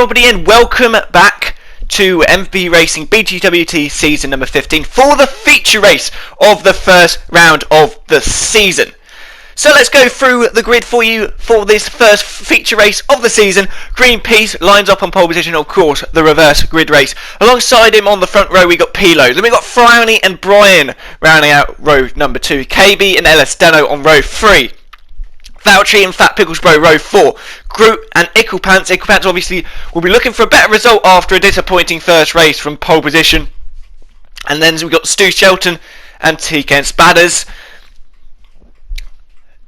Hello everybody and welcome back to MV Racing BGWT season number 15 for the feature race of the first round of the season. So let's go through the grid for you for this first feature race of the season. Greenpeace lines up on pole position, of course, the reverse grid race. Alongside him on the front row we got Pilo. Then we got Frowny and Brian rounding out row number 2. KB and Ellis Deno on row 3. Valtteri and Fat Picklesbro row 4. Groot and Icklepants. Icklepants obviously will be looking for a better result after a disappointing first race from pole position. And then we've got Stu Shelton and TK Spadders.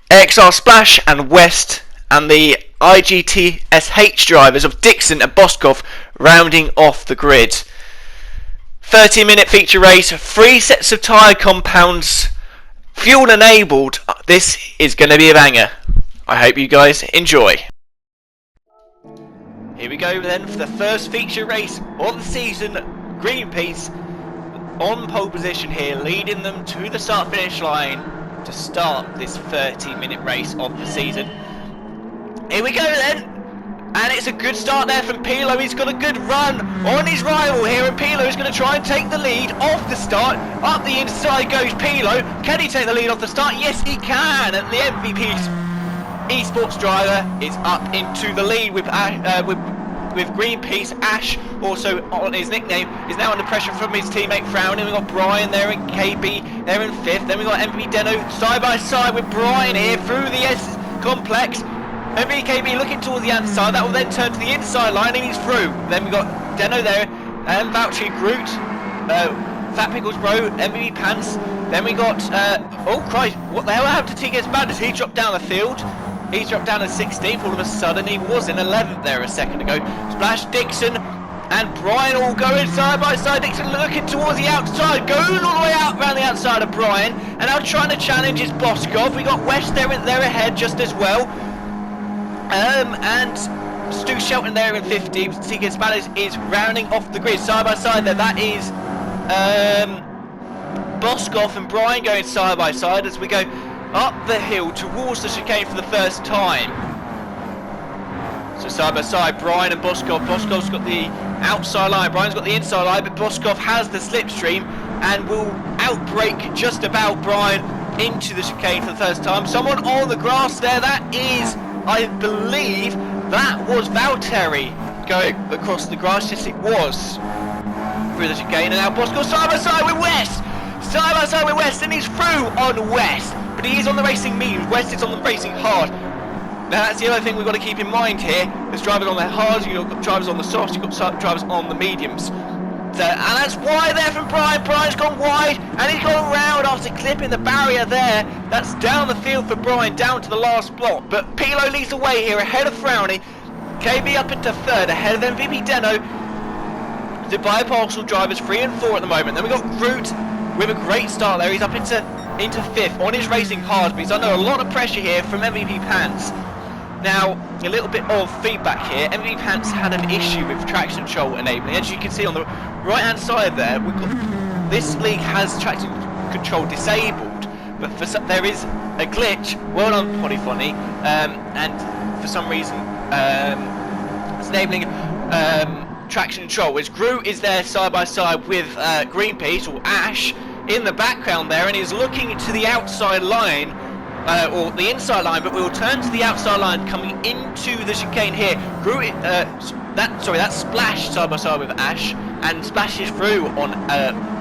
XR Splash and West and the IGT-SH drivers of Dixon and Boskov rounding off the grid. 30-minute feature race, 3 sets of tyre compounds, fuel enabled. This is going to be a banger. I hope you guys enjoy. Here we go then for the first feature race of the season. Greenpeace on pole position here, leading them to the start finish line to start this 30-minute race of the season. Here we go then, and it's a good start there from Pilo. He's got a good run on his rival here, and Pilo is going to try and take the lead off the start. Up the inside goes Pilo. Can he take the lead off the start? Yes, he can. And the MVP's esports driver is up into the lead with Greenpeace. Ash, also on his nickname, is now under pressure from his teammate Frowny. We've got Brian there in KB, there in 5th. Then we've got MVP Deno side by side with Brian here through the S complex. MVKB looking towards the outside, that will then turn to the inside line and he's through. Then we've got Deno there, and Valtteri, Groot, Fat Pickles Bro, MVP Pants. Then we got, oh Christ, what the hell happened to TK Spadders? He dropped down the field. He's dropped down to 16th all of a sudden. He was in 11th there a second ago. Splash, Dixon and Brian all going side by side. Dixon looking towards the outside, going all the way out around the outside of Brian. And now trying to challenge his Boskov. We got West there ahead just as well. And Stu Shelton there in 15th. TK Spadders is rounding off the grid side by side there. That is Boskov and Brian going side by side as we go up the hill towards the chicane for the first time. So side by side, Brian and Boskov. Boskov's got the outside line, Brian's got the inside line, but Boskov has the slipstream and will outbrake just about Brian into the chicane for the first time. Someone on the grass there, that is, I believe, that was Valtteri going across the grass. Yes, it was. Through the chicane, and now Boskov side by side with West. Side by side with West, and he's through on West. But he is on the racing mediums. West is on the racing hard. Now that's the other thing we've got to keep in mind here. There's drivers on the hards, you've got drivers on the softs, you've got drivers on the mediums. So, and that's wide there from Brian. Brian's gone wide, and he's gone round after clipping the barrier there. That's down the field for Brian, down to the last block. But Pilo leads the way here, ahead of Frowny. KB up into 3rd, ahead of MVP Deno. The bi-parcel drivers 3 and 4 at the moment. Then we've got Groot with a great start there. He's up into 5th on his racing hard, but he's under a lot of pressure here from MVP Pants. Now, a little bit of feedback here. MVP Pants had an issue with traction control enabling. As you can see on the right hand side there, we've got this league has traction control disabled, but there is a glitch. Well done, Polyphony, and for some reason it's enabling traction control. As Groot is there side by side with Greenpeace or Ash in the background there, and he's looking to the outside line, or the inside line, but we will turn to the outside line coming into the chicane here. Groot, that's Splash side by side with Ash, and splashes through on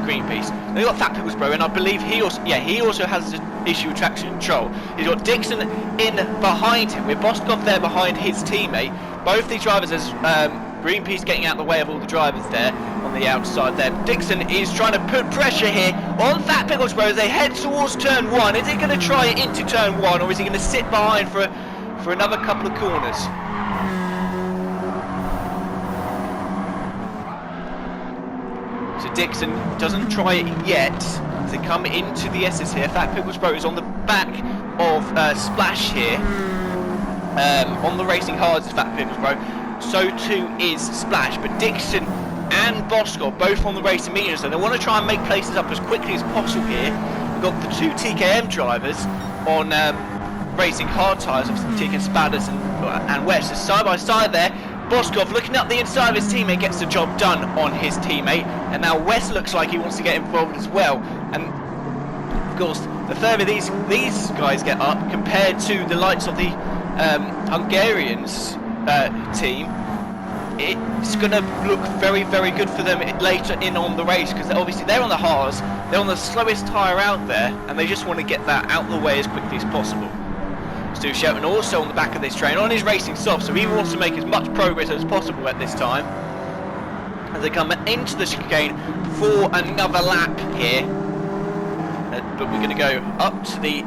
Greenpeace. Then we've got Fat Pickles Bro, and I believe he also has an issue with traction control. He's got Dixon in behind him, with Boskov there behind his teammate. Both these drivers as Greenpeace getting out of the way of all the drivers there on the outside there. Dixon is trying to put pressure here on Fat Pickles Bro as they head towards turn 1. Is he going to try it into turn 1, or is he going to sit behind for another couple of corners? So Dixon doesn't try it yet as they come into the S's here. Fat Pickles Bro is on the back of Splash here. On the racing hards is Fat Pickles Bro. So too is Splash, but Dixon and Boskov both on the racing mediums, so they want to try and make places up as quickly as possible here. We've got the 2 TKM drivers on racing hard tyres of TK Spadders and West. So side by side there, Boskov looking up the inside of his teammate, gets the job done on his teammate, and now West looks like he wants to get involved as well. And of course, the further these guys get up compared to the likes of the Hungarians team, it's going to look very, very good for them later in on the race, because obviously they're on the hards, they're on the slowest tyre out there, and they just want to get that out of the way as quickly as possible. Stu Shelton also on the back of this train on his racing soft, so he wants to make as much progress as possible at this time as they come into the chicane for another lap here. But we're going to go up to the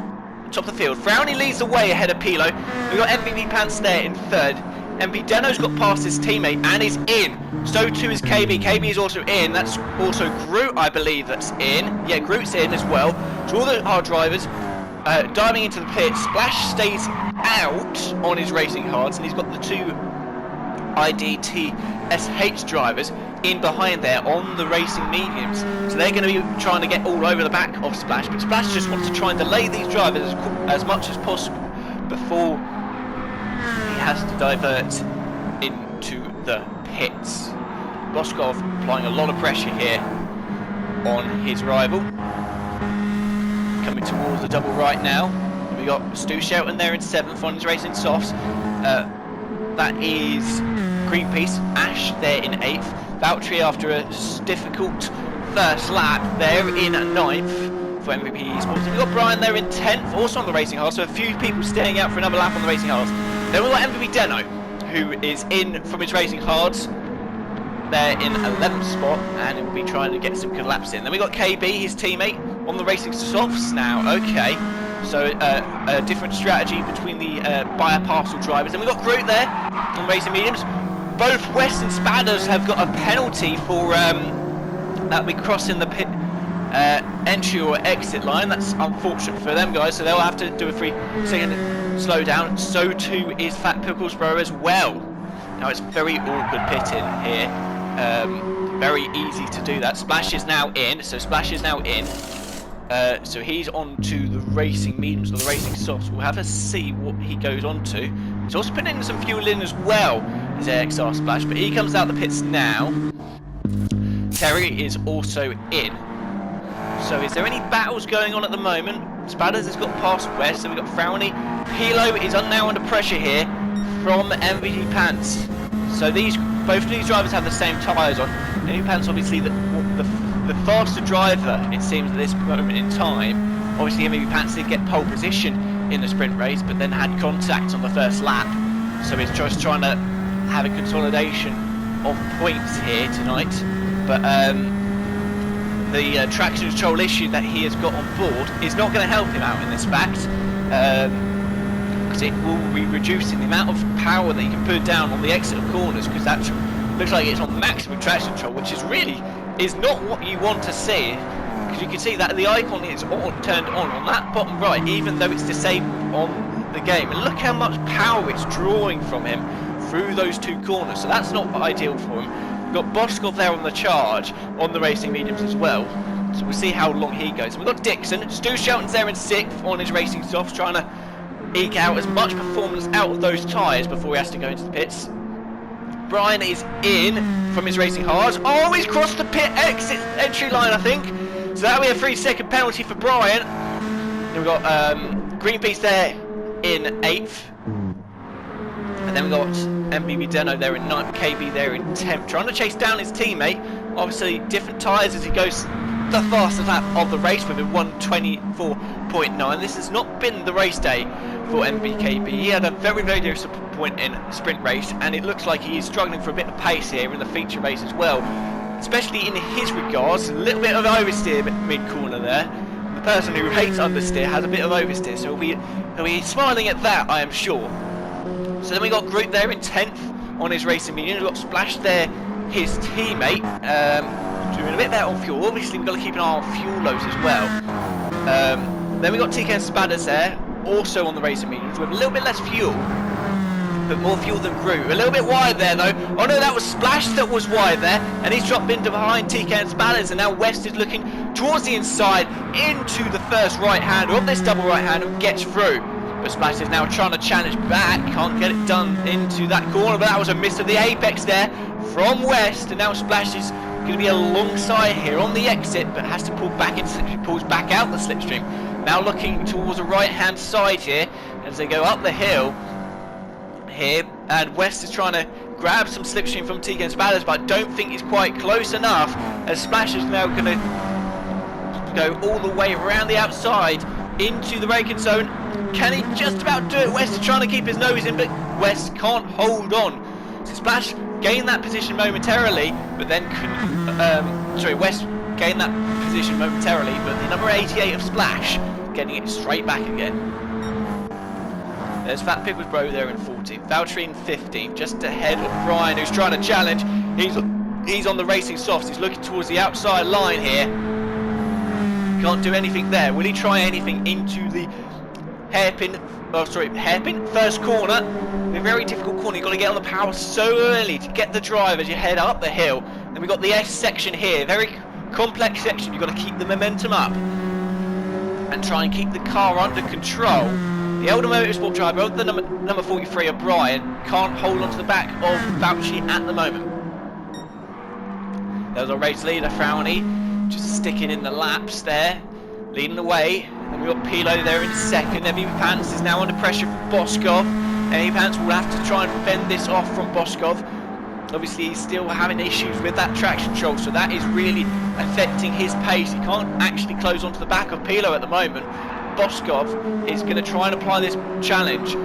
top of the field. Frowney leads the way ahead of Pilo. We've got MVP Pants there in third. MP Deno's got past his teammate and is in. So too is KB. KB is also in. That's also Groot, I believe, that's in. Yeah, Groot's in as well. So all the hard drivers diving into the pit. Splash stays out on his racing hards, and he's got the two IDT-SH drivers in behind there on the racing mediums. So they're going to be trying to get all over the back of Splash, but Splash just wants to try and delay these drivers as much as possible before he has to divert into the pits. Boskov applying a lot of pressure here on his rival. Coming towards the double right now. We got Stu Shelton there in 7th on his racing softs. That is Greenpeace. Ash there in 8th. Valtteri after a difficult first lap there in 9th for MVP Esports. We've got Brian there in 10th, also on the racing hard, so a few people staying out for another lap on the racing hards. Then we've got MVP Deno, who is in from his racing hards there in 11th spot, and he'll be trying to get some good laps in. Then we've got KB, his teammate, on the racing softs now. Okay, so a different strategy between the buyer parcel drivers. And we've got Groot there on racing mediums. Both West and Spadders have got a penalty for that we crossing the pit entry or exit line. That's unfortunate for them guys, so they'll have to do a 3-second slowdown. So too is Fat Picklesborough as well. Now it's very awkward pitting here. Very easy to do that. Splash is now in, so Splash is now in. So he's on to the racing mediums or the racing softs. We'll have to see what he goes on to. He's also putting in some fuel in as well, his AXR Splash, but he comes out the pits now. Terry is also in. So is there any battles going on at the moment? Spadders has got past West, so we've got Frowney. Hilo is now under pressure here from MVP Pants. So both of these drivers have the same tyres on. MVP Pants obviously the faster driver, it seems, at this moment in time. Obviously MVP Pants did get pole position in the sprint race, but then had contact on the first lap. So he's just trying to have a consolidation of points here tonight. But the traction control issue that he has got on board is not going to help him out in this fact, because it will be reducing the amount of power that you can put down on the exit of corners, because that looks like it's on maximum traction control, which is not what you want to see, because you can see that the icon is turned on that bottom right, even though it's disabled on the game. And look how much power it's drawing from him through those two corners, so that's not ideal for him. We've got Boskov there on the charge on the racing mediums as well, so we'll see how long he goes. And we've got Dixon. Stu Shelton's there in 6th on his racing softs, trying to eke out as much performance out of those tyres before he has to go into the pits. Brian is in from his racing hards. Oh, he's crossed the pit exit entry line, I think. So that'll be a 3-second penalty for Brian. Then we've got Greenpeace there in 8th. And then we've got MVP Deno there in 9th, KB there in 10th, trying to chase down his teammate. Obviously, different tyres as he goes the fastest lap of the race with a 1:24.9. This has not been the race day for MBKB. He had a very, very disappointing sprint race, and it looks like he is struggling for a bit of pace here in the feature race as well, especially in his regards. A little bit of oversteer mid-corner there. The person who hates understeer has a bit of oversteer, so he'll be smiling at that, I am sure. So then we got Groot there in 10th on his racing medium. We've got Splash there, his teammate, doing a bit better on fuel. Obviously we've got to keep an eye on fuel loads as well. Then we got TK and Spadders there, also on the racing mediums with a little bit less fuel, but more fuel than Groot. A little bit wide there though. Oh no, that was Splash that was wide there, and he's dropped into behind TK and Spadders, and now West is looking towards the inside into the first right-hander of this double right-hander and gets through. But Splash is now trying to challenge back, can't get it done into that corner, but that was a miss of the apex there from West, and now Splash is going to be alongside here on the exit, but has to pull back into slipstream, pulls back out the slipstream. Now looking towards the right hand side here as they go up the hill here, and West is trying to grab some slipstream from TK and Spatters, but I don't think he's quite close enough, as Splash is now going to go all the way around the outside into the braking zone. Can he just about do it? West is trying to keep his nose in, but West can't hold on. So Splash gained that position momentarily, but then couldn't, West gained that position momentarily, but the number 88 of Splash getting it straight back again. There's Fat Pickles Bro there in 14th, Valtteri in 15th, just ahead of Brian, who's trying to challenge. He's on the racing softs, he's looking towards the outside line here. Can't do anything there. Will he try anything into the hairpin first corner? A very difficult corner. You've got to get on the power so early to get the drive as you head up the hill. Then we've got the S section here, very complex section. You've got to keep the momentum up and try and keep the car under control. The Elder Motorsport driver, the number 43 of Brian, can't hold on to the back of Valtteri at the moment. There's our race leader, Frowny, just sticking in the laps there, leading the way. And we've got Pilo there in second. MVP Pants is now under pressure from Boskov. MVP Pants will have to try and fend this off from Boskov. Obviously he's still having issues with that traction control, so that is really affecting his pace. He can't actually close onto the back of Pilo at the moment. Boskov is going to try and apply this challenge.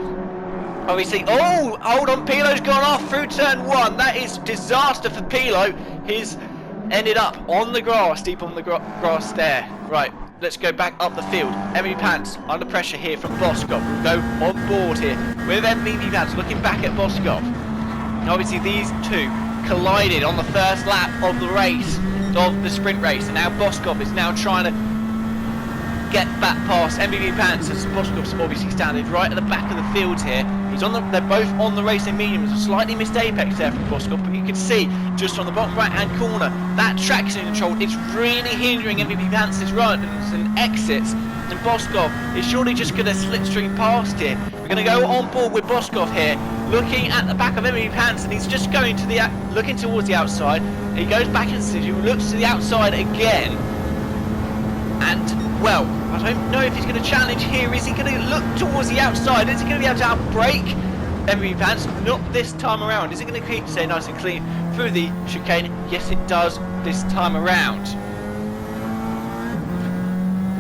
Obviously, oh, hold on, Pilo's gone off through turn 1. That is disaster for Pilo. He's ended up on the grass, deep on the grass there. Right, let's go back up the field. MVP Pants under pressure here from Boskov. We'll go on board here with MVP Pants looking back at Boskov. Obviously these two collided on the first lap of the race, of the sprint race, and now Boskov is now trying to get back past MVP Pants, as Boskov's obviously standing right at the back of the field here. He's on they're both on the racing mediums. A slightly missed apex there from Boskov, but you can see just on the bottom right hand corner that traction control is really hindering MVP Pants' runs and exits, and Boskov is surely just going to slipstream past here. We're going to go on board with Boskov here, looking at the back of MVP Pants, and he's just going to the looking towards the outside. He goes back into the city, looks to the outside again, and well, I don't know if he's going to challenge here. Is he going to look towards the outside? Is he going to be able to outbrake MVP Pants? Not this time around. Is he going to keep staying nice and clean through the chicane? Yes, it does this time around.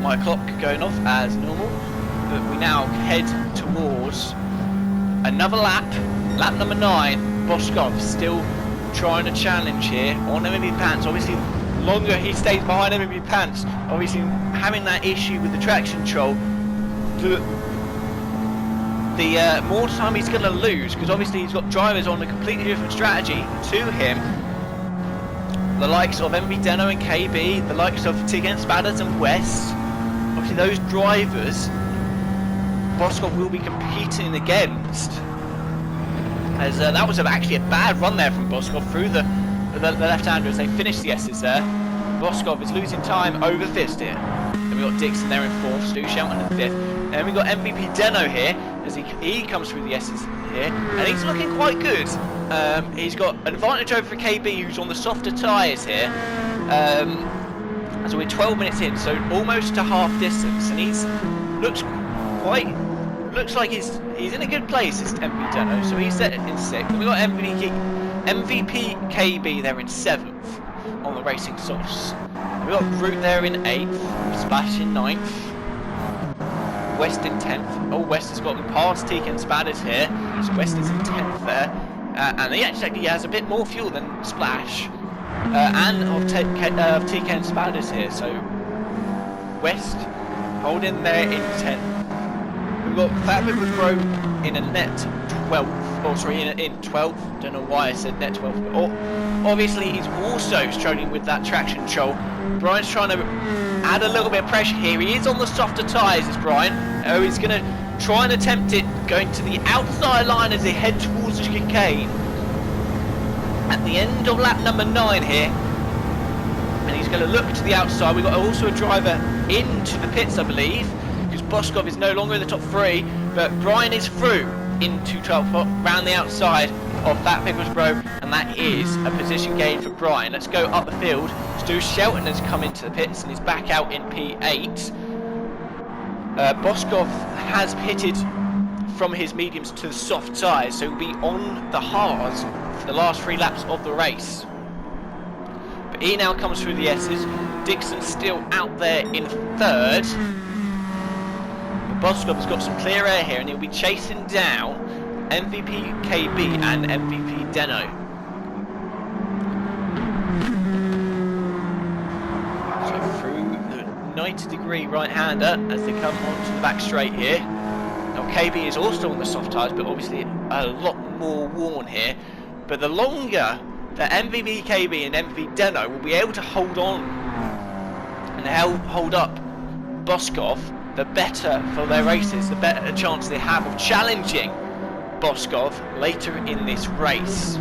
My clock going off as normal, but we now head towards another lap. Lap number 9. Boskov still trying to challenge here on MVP Pants. Obviously, longer he stays behind MVP Pants, obviously having that issue with the traction control, the more time he's going to lose, because obviously he's got drivers on a completely different strategy to him. The likes of MV Deno and KB, the likes of TK and Spatters and West. Obviously those drivers Boskov will be competing against. As that was actually a bad run there from Boskov through the left-hander as they finish the S's there. Boskov is losing time over Fist here. Then we've got Dixon there in 4th, Stu Shelton in 5th. And we've got MVP Deno here as he comes through the S's here. And he's looking quite good. He's got an advantage over KB, who's on the softer tyres here. So we're 12 minutes in, so almost to half distance. And looks like he's in a good place, this MVP Deno. So he's set in 6th. And we've got MVP KB there in 7th on the racing softs. We've got Root there in 8th, Splash in 9th, West in 10th. Oh, West has gotten past TK and Spatters here, so West is in 10th there. And he actually has a bit more fuel than Splash and of TK and Spatters here, so West holding there in 10th. We've got Fat Pickles Bro in a net 12th. Oh, sorry, in 12th. Don't know why I said net 12th. But obviously, he's also struggling with that traction control. Brian's trying to add a little bit of pressure here. He is on the softer tyres, is Brian. Oh, he's going to try and attempt it, going to the outside line as they head towards the chicane. At the end of lap number 9 here. And he's going to look to the outside. We've got also a driver into the pits, I believe, because Boskov is no longer in the top 3. But Brian is through into 12 round the outside of that Picklesbro, and that is a position gain for Brian. Let's go up the field. Stu Shelton has come into the pits and is back out in P8. Boskov has pitted from his mediums to the soft tyres, so he'll be on the hards for the last 3 laps of the race. But he now comes through the S's. Dixon's still out there in 3rd. But Boskov has got some clear air here, and he'll be chasing down MVP KB and MVP Deno. So through the 90-degree right-hander as they come onto the back straight here. Now KB is also on the soft tyres, but obviously a lot more worn here. But the longer that MVP KB and MVP Deno will be able to hold on and hold up Boskov, the better for their races, the better chance they have of challenging Boskov later in this race.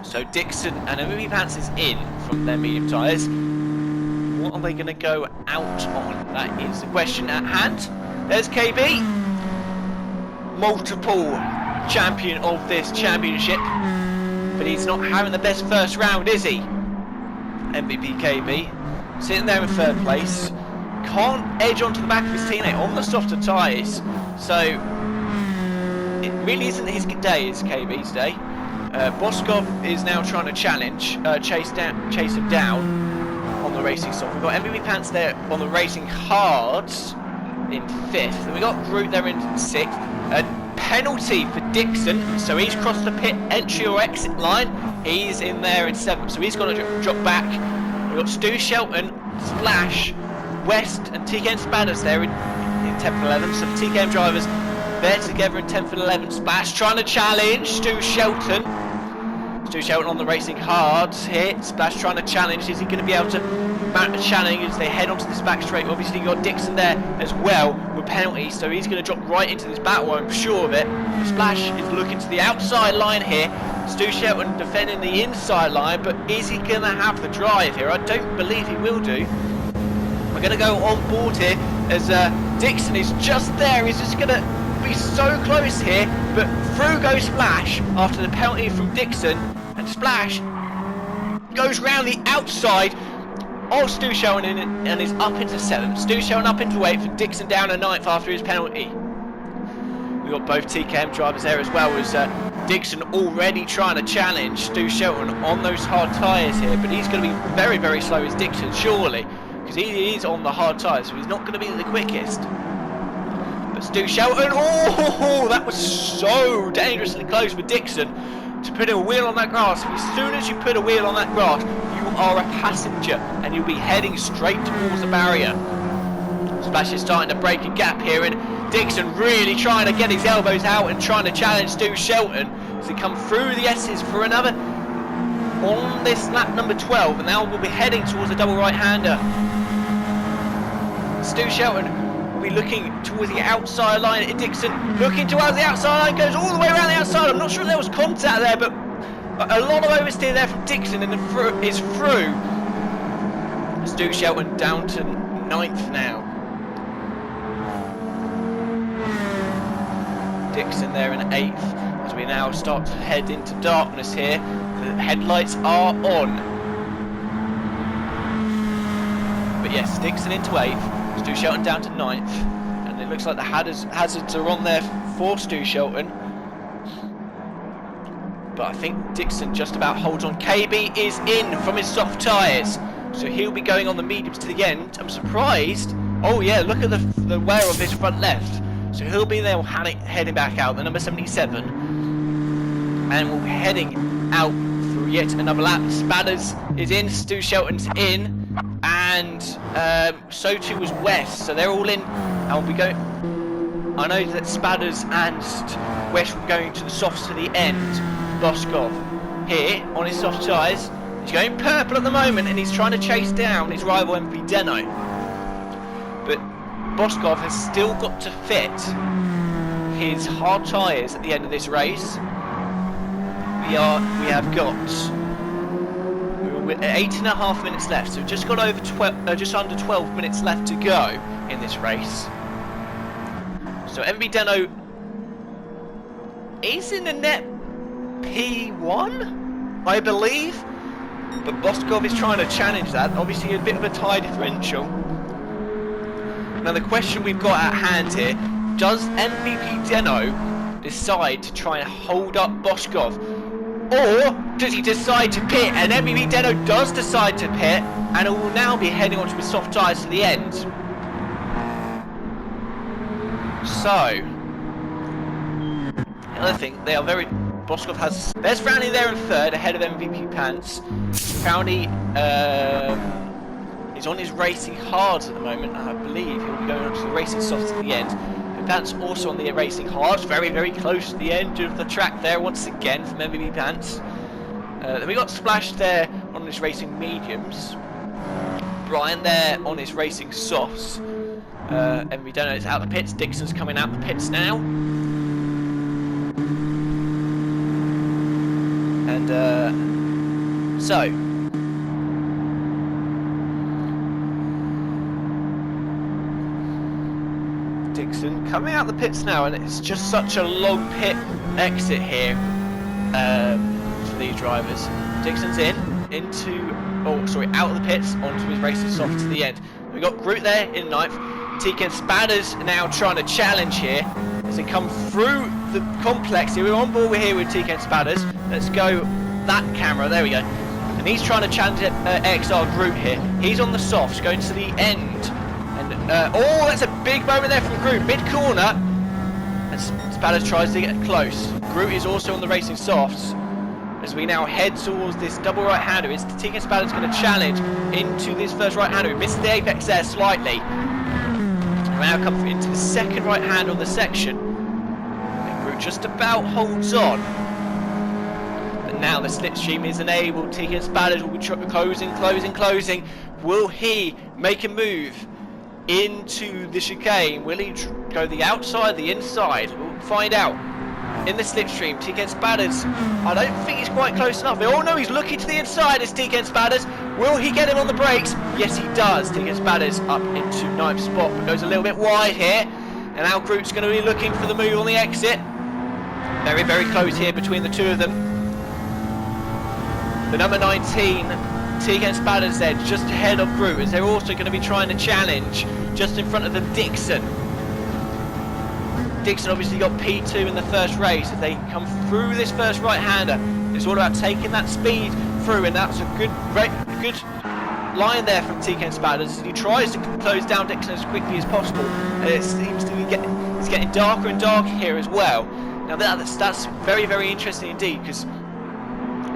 So Dixon and MVP Pants is in from their medium tyres. What are they going to go out on? That is the question at hand. There's KB, multiple champion of this championship, but he's not having the best first round, is he? MVP KB, sitting there in 3rd place, can't edge onto the back of his teammate on the softer tyres, so it really isn't his day, it's KB's day. Boskov is now trying to challenge, chase him down on the racing soft. We've got MVP Pants there on the racing hards in 5th, and we've got Groot there in 6th. A penalty for Dixon, so he's crossed the pit entry or exit line. He's in there in 7th, so he's got to drop back. We've got Stu Shelton, Splash, West and TKM Spadders there in 10th and 11th. So the TKM drivers there together in 10th and 11th. Splash trying to challenge Stu Shelton. Stu Shelton on the racing hards here. Splash trying to challenge. Is he going to be able to mount a challenge as they head onto this back straight? Obviously you've got Dixon there as well with penalties, so he's going to drop right into this battle, I'm sure of it. Splash is looking to the outside line here. Stu Shelton defending the inside line, but is he going to have the drive here? I don't believe he will do. We're going to go on board here as Dixon is just there. He's just going to be so close here, but through goes Splash after the penalty from Dixon, and Splash goes round the outside of Stu Shelton and is up into 7th. Stu Shelton up into 8th, and Dixon down to 9th after his penalty. We've got both TKM drivers there as well as Dixon already trying to challenge Stu Shelton on those hard tyres here, but he's going to be very, very slow as Dixon, surely, because he is on the hard tyres, so he's not going to be the quickest. But Stu Shelton, oh, that was so dangerously close for Dixon to put a wheel on that grass. As soon as you put a wheel on that grass, you are a passenger and you'll be heading straight towards the barrier. Splash is starting to break a gap here, and Dixon really trying to get his elbows out and trying to challenge Stu Shelton as they come through the S's for another on this lap number 12, and now we'll be heading towards a double right-hander. Stu Shelton will be looking towards the outside line. Dixon looking towards the outside line, goes all the way around the outside. I'm not sure if there was contact there, but a lot of oversteer there from Dixon, and is through. Stu Shelton down to 9th now. Dixon there in 8th as we now start to head into darkness here. The headlights are on. But yes, Dixon into 8th, Stu Shelton down to 9th, and it looks like the hazards are on there for Stu Shelton. But I think Dixon just about holds on. KB is in from his soft tyres, so he'll be going on the mediums to the end. I'm surprised. Oh yeah, look at the wear of his front left. So he'll be there heading back out, the number 77. And we'll be heading out for yet another lap. Spadders is in, Stu Shelton's in, and so too was West. So they're all in, and we'll be going. I know that Spadders and West will be going to the softs to the end. Boskov here on his soft tyres. He's going purple at the moment, and he's trying to chase down his rival MP Deno. But Boskov has still got to fit his hard tyres at the end of this race. We will we're at 18.5 minutes left, so we've just got over just under 12 minutes left to go in this race. So MV Deno is in a net P1, I believe, but Boskov is trying to challenge that. Obviously a bit of a tie differential. Now the question we've got at hand here, does MVP Deno decide to try and hold up Boskov? Or does he decide to pit? And MVP Deno does decide to pit, and it will now be heading onto his soft tyres to the end. So, the other thing, they are very... Boskov has... There's Frowny there in third, ahead of MVP Pants. Frowny is on his racing hards at the moment, and I believe he'll be going on to the racing softs at the end. Pants also on the racing hards, very, very close to the end of the track there once again from MVP Pants. Then we got Splash there on his racing mediums. Brian there on his racing softs. MVP Deno is out the pits. Dixon's coming out the pits now. And so Dixon coming out the pits now, and it's just such a long pit exit here for these drivers. Dixon's out of the pits onto his racing soft to the end. We've got Groot there in ninth. TK Spadders now trying to challenge here as they come through the complex here. We're on board here with TK Spadders. Let's go that camera, there we go. And he's trying to challenge XR Groot here. He's on the softs going to the end. Oh, that's a big moment there from Groot, mid-corner. And Spadders tries to get close. Groot is also on the racing softs. As we now head towards this double right-hander, is TK Spadders going to challenge into this first right-hander? He missed the apex there slightly. We now come into the second right-hander on the section. And Groot just about holds on. But now the slipstream is enabled. TK Spadders will be closing. Will he make a move into the chicane? Will he go the outside, the inside? We'll find out in the slipstream. TK Spadders, I don't think he's quite close enough. Oh no, he's looking to the inside as TK Spadders. Will he get him on the brakes? Yes, he does. TK Spadders up into ninth spot, but goes a little bit wide here. And now Groot's going to be looking for the move on the exit. Very, very close here between the two of them. The number 19, TK Spadders there, just ahead of Groot, as they're also going to be trying to challenge just in front of them Dixon. Dixon obviously got P2 in the first race. As they come through this first right-hander, it's all about taking that speed through, and that's a good line there from TK Spadders as he tries to close down Dixon as quickly as possible. And it seems to be it's getting darker and darker here as well. Now that's very, very interesting indeed, because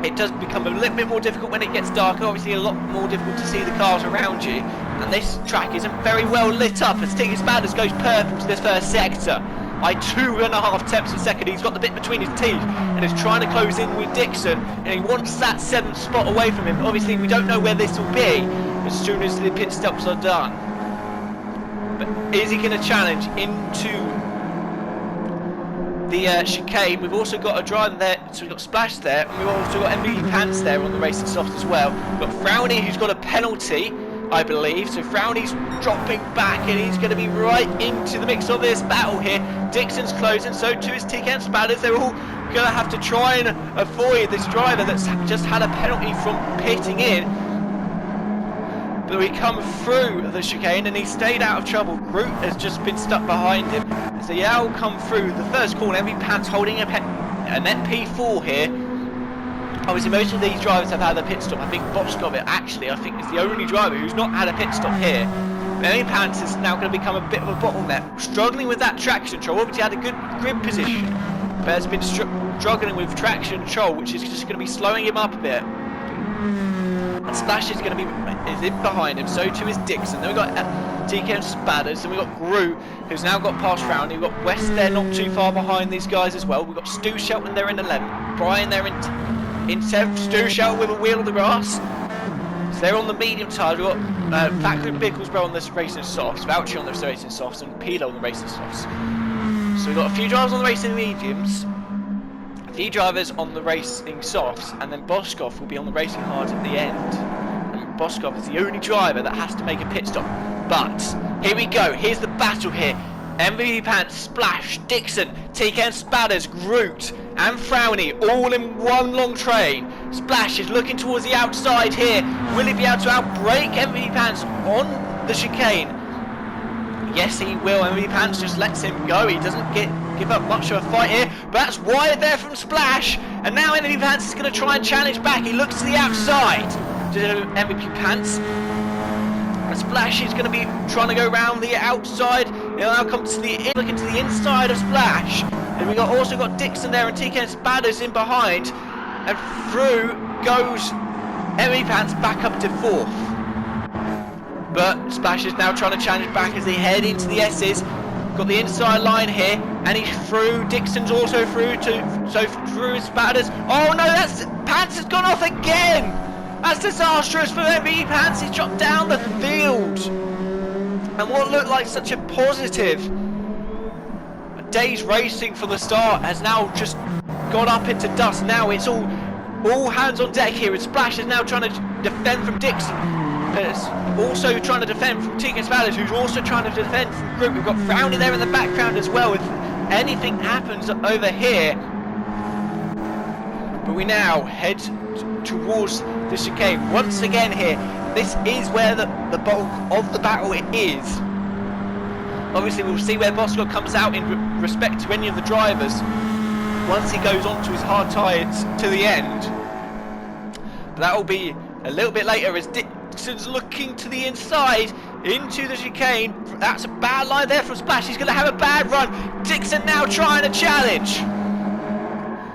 it does become a little bit more difficult when it gets darker. Obviously a lot more difficult to see the cars around you, and this track isn't very well lit up as TK Spadders goes purple to this first sector by 2.5 tenths per second. He's got the bit between his teeth and is trying to close in with Dixon, and he wants that 7th spot away from him. Obviously we don't know where this will be as soon as the pit stops are done, but is he going to challenge into the chicane? We've also got a driver there, so we've got Splash there, and we've also got MVP Pants there on the racing soft as well. We've got Frowny, who's got a penalty, I believe, so Frowny's dropping back and he's going to be right into the mix of this battle here. Dixon's closing, so too is TK Spadders. They're all going to have to try and avoid this driver that's just had a penalty from pitting in. But we come through the chicane and he stayed out of trouble. Groot has just been stuck behind him. As they all come through the first corner, MVP Pants holding a net P4 here. Obviously most of these drivers have had a pit stop. I think Boskov actually, I think, is the only driver who's not had a pit stop here. MVP Pants is now going to become a bit of a bottleneck, struggling with that traction control. Obviously had a good grid position, but has been struggling with traction control, which is just going to be slowing him up a bit. And Splash is going to be in behind him, so too is Dixon. Then we've got TK Spadders, and we've got Groot, who's now got past Round. We've got West there not too far behind these guys as well. We've got Stu Shelton there in 11th, Brian there in 7th, Stu Shelton with a wheel on the grass. So they're on the medium tyres. We've got Factory Bicklesborough on the racing softs, Vouchy on the racing softs, and Pilo on the racing softs. So we've got a few drivers on the racing mediums, a few drivers on the racing softs, and then Boskov will be on the racing hards at the end. Boskov is the only driver that has to make a pit stop. But here we go. Here's the battle here. MVP Pants, Splash, Dixon, TK Spadders, Groot and Frowny all in one long train. Splash is looking towards the outside here. Will he be able to outbrake MVP Pants on the chicane? Yes, he will. MVP Pants just lets him go. He doesn't give up much of a fight here. But that's wide there from Splash. And now MVP Pants is going to try and challenge back. He looks to the outside to MVP Pants. Splash is going to be trying to go around the outside. He'll now come to the looking to the inside of Splash. And we also got Dixon there and TK Spadders in behind. And through goes MVP Pants back up to 4th. But Splash is now trying to challenge back as they head into the S's. Got the inside line here, and he's through. Dixon's also through to through Spadders. Oh no, that's Pants has gone off again. That's disastrous for MVP Pants. He's dropped down the field. And what looked like such a positive day's racing for the start has now just gone up into dust. Now it's all hands on deck here. And Splash is now trying to defend from Dixon. It's also trying to defend from TK Spadders, who's also trying to defend from Group. We've got Frowny there in the background as well. If anything happens over here. But we now head towards the chicane once again here. This is where the bulk of the battle is. Obviously we'll see where Boskov comes out in respect to any of the drivers once he goes on to his hard tyres to the end. But that will be a little bit later as Dixon's looking to the inside into the chicane. That's a bad line there from Splash. He's going to have a bad run. Dixon now trying to challenge.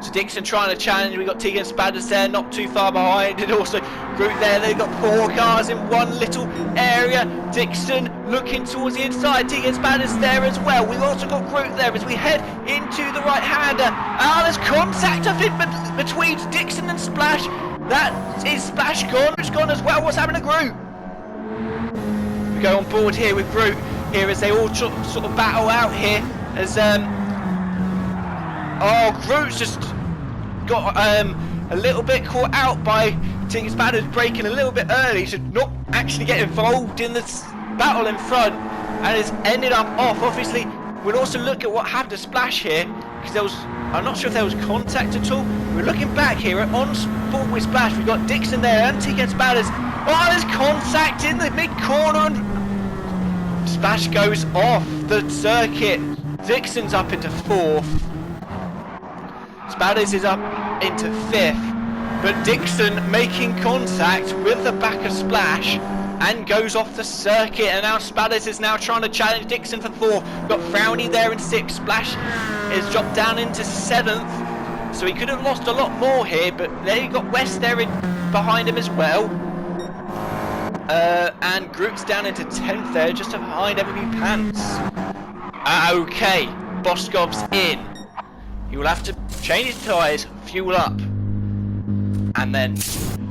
So Dixon trying to challenge. We've got TK and Spadders there, not too far behind. And also Group there. They've got 4 cars in one little area. Dixon looking towards the inside. TK and Spadders there as well. We've also got Group there as we head into the right-hander. There's contact, I think, between Dixon and Splash. That is Splash gone. It's gone as well. What's happening to Group? We go on board here with Group here as they all sort of battle out here as Groot's just got a little bit caught out by TK Spadders breaking a little bit early to not actually get involved in this battle in front, and has ended up off. Obviously, we'll also look at what happened to Splash here, because I'm not sure if there was contact at all. We're looking back here on sport with Splash. We've got Dixon there and TK Spadders. Oh, there's contact in the mid corner, and Splash goes off the circuit. Dixon's up into 4th. Spadders is up into 5th, but Dixon making contact with the back of Splash and goes off the circuit. And now Spadders is now trying to challenge Dixon for 4th. Got Frowny there in 6th. Splash is dropped down into 7th, so he could have lost a lot more here. But there you got West there behind him as well. And Group's down into 10th there, just behind MVP Pants. Okay, Boskov's in. He will have to change his tyres, fuel up, and then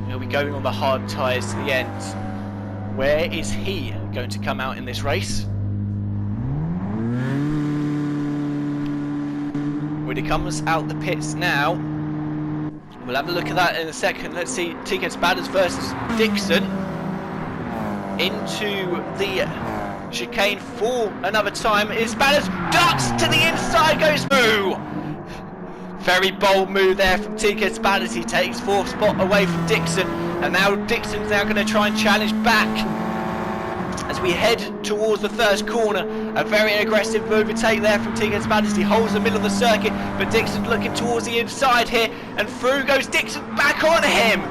he'll be going on the hard tyres to the end. Where is he going to come out in this race? When he comes out the pits now, we'll have a look at that in a second. Let's see TK Spadders versus Dixon into the chicane for another time. Is Spadders ducks to the inside, goes through. Very bold move there from TK Spadders. He takes 4th spot away from Dixon, and now Dixon's now going to try and challenge back as we head towards the first corner. A very aggressive overtake there from TK Spadders. He holds the middle of the circuit, but Dixon's looking towards the inside here, and through goes Dixon back on him.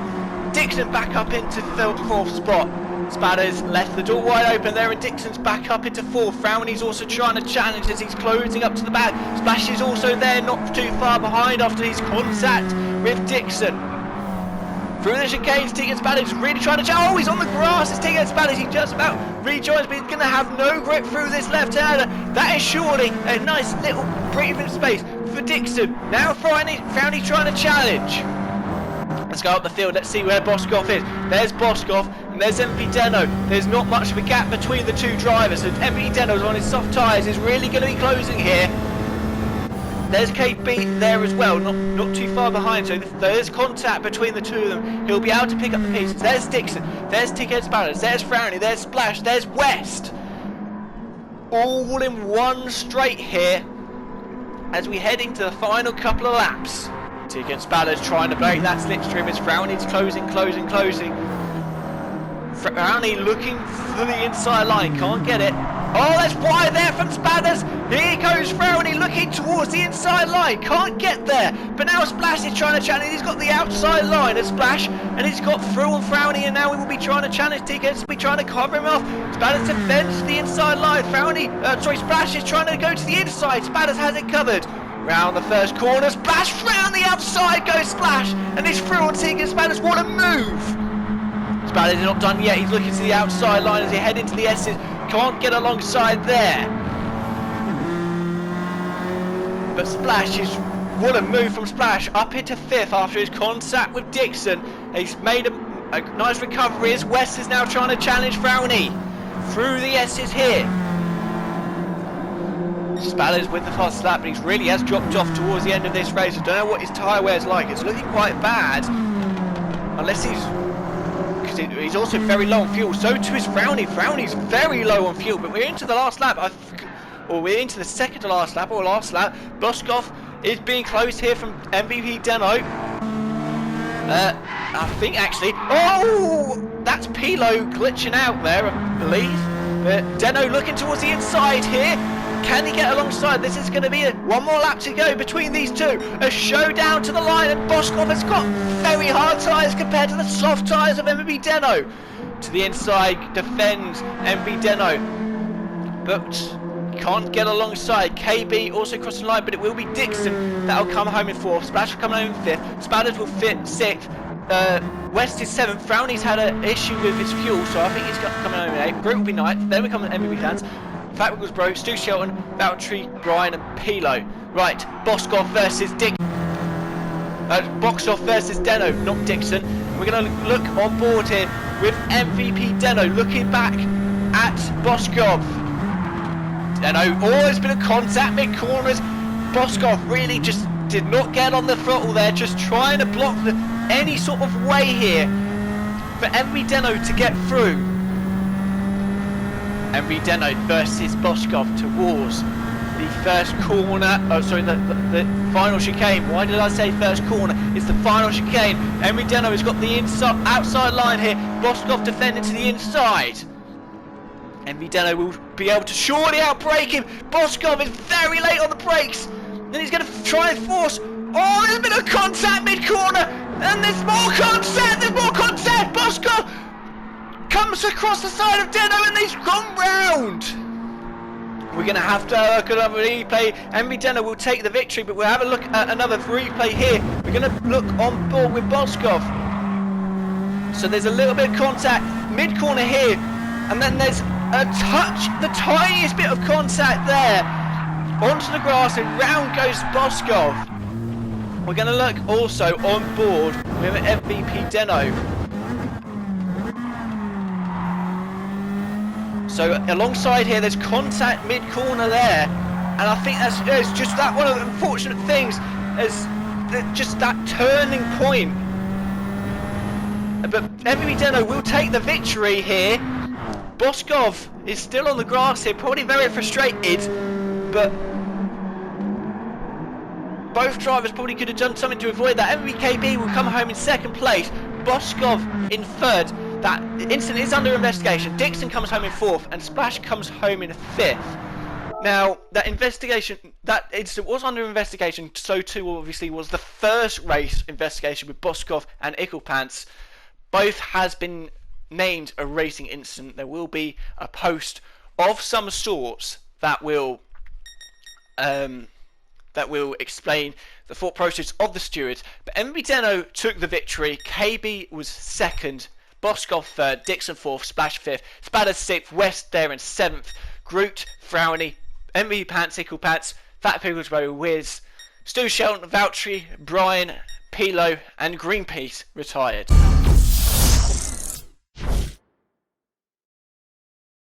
Dixon back up into 4th spot. Spadders left the door wide open there, and Dixon's back up into 4th. Frowny's also trying to challenge as he's closing up to the back. Splash is also there, not too far behind after his contact with Dixon. Through the chicanes, TK Spadders really trying to challenge. Oh, he's on the grass. It's TK Spadders. He just about rejoins, but he's going to have no grip through this left-hander. That is surely a nice little breathing space for Dixon. Now Frowny trying to challenge. Let's go up the field. Let's see where Boskov is. There's Boskov and there's MP Deno. There's not much of a gap between the two drivers. So MP Deno's on his soft tyres is really going to be closing here. There's KB there as well, not too far behind, so there's contact between the two of them. He'll be able to pick up the pieces. There's Dixon, there's Tickets Balance, there's Frowny, there's Splash, there's West. All in one straight here as we head into the final couple of laps. Tickets Balance trying to break that slipstream as Frowny's closing. Frowny looking for the inside line, can't get it. Oh, that's wide there from Spatters. Here goes Frowny looking towards the inside line, can't get there. But now Splash is trying to challenge. He's got the outside line of Splash, and he's got through on Frowny, and now we will be trying to challenge Tickets. We'll be trying to cover him off. Spatters defends the inside line. Splash is trying to go to the inside. Spatters has it covered. Round the first corner, Splash round the outside goes Splash, and he's through on Tickets. Spatters, what a move! Spatters is not done yet. He's looking to the outside line as he head into the S's. Can't get alongside there. But Splash is, what a move from Splash, up into 5th after his contact with Dixon. He's made a nice recovery as West is now trying to challenge Frowny through the S's here. Spatters with the fast lap, but he really has dropped off towards the end of this race. I don't know what his tyre wear is like. It's looking quite bad, unless he's also very low on fuel. So too is Frowny. Frowny's very low on fuel, but we're into the last lap, or we're into the second to last lap, or last lap. Boskov is being closed here from MVP Deno. I think actually, oh, that's Pilo glitching out there, I believe. But Deno looking towards the inside here. Can he get alongside? This is going to be one more lap to go between these two. A showdown to the line, and Boskov has got very hard tyres compared to the soft tyres of MVP Deno. To the inside, defends MVP Deno, but can't get alongside. KB also crossing the line, but it will be Dixon that will come home in 4th. Splash will come home in 5th. Spatters will fit 6th. West is 7th. Frowny's had an issue with his fuel, so I think he's coming home in 8th. Brute will be 9th. Then we come with MVP Fans. Fat Wiggles Bro, Stu Shelton, Valtteri, Brian and Pilo. Right, Boskov versus Dick. Boskov versus Deno, not Dixon. We're going to look on board here with MVP Deno looking back at Boskov. Deno, there's been a contact mid-corners. Boskov really just did not get on the throttle there, just trying to block any sort of way here for MVP Deno to get through. MVP Deno versus Boskov towards the first corner. Oh, sorry, the final chicane. Why did I say first corner? It's the final chicane. MVP Deno has got the outside line here. Boskov defending to the inside. MVP Deno will be able to surely outbrake him. Boskov is very late on the brakes. Then he's going to try and force. Oh, there's been a contact mid-corner. And there's more contact. Boskov comes across the side of Deno, and he's gone round. We're going to have to look at another replay. MVP Deno will take the victory, but we'll have a look at another replay here. We're going to look on board with Boskov. So there's a little bit of contact mid-corner here, and then there's a touch, the tiniest bit of contact there, onto the grass, and round goes Boskov. We're going to look also on board with MVP Deno. So alongside here, there's contact mid-corner there, and I think that's just that one of the unfortunate things, is just that turning point. But MVP Deno will take the victory here. Boskov is still on the grass here, probably very frustrated, but both drivers probably could have done something to avoid that. MVKB will come home in 2nd place, Boskov in 3rd. That incident is under investigation. Dixon comes home in 4th, and Splash comes home in 5th. Now, that incident was under investigation, so too obviously was the first race investigation with Boskov and Icklepants. Both has been named a racing incident. There will be a post of some sorts that will explain the thought process of the stewards. But MVP Deno took the victory. KB was 2nd. Boskov 3rd, Dixon 4th, Splash 5th, Spatters 6th, West there in 7th, Groot, Frowny, MVP Pants, Icklepants, Fat Pickles Bro, Wiz, Stu Shelton, Valtteri, Brian, Pilo and Greenpeace retired.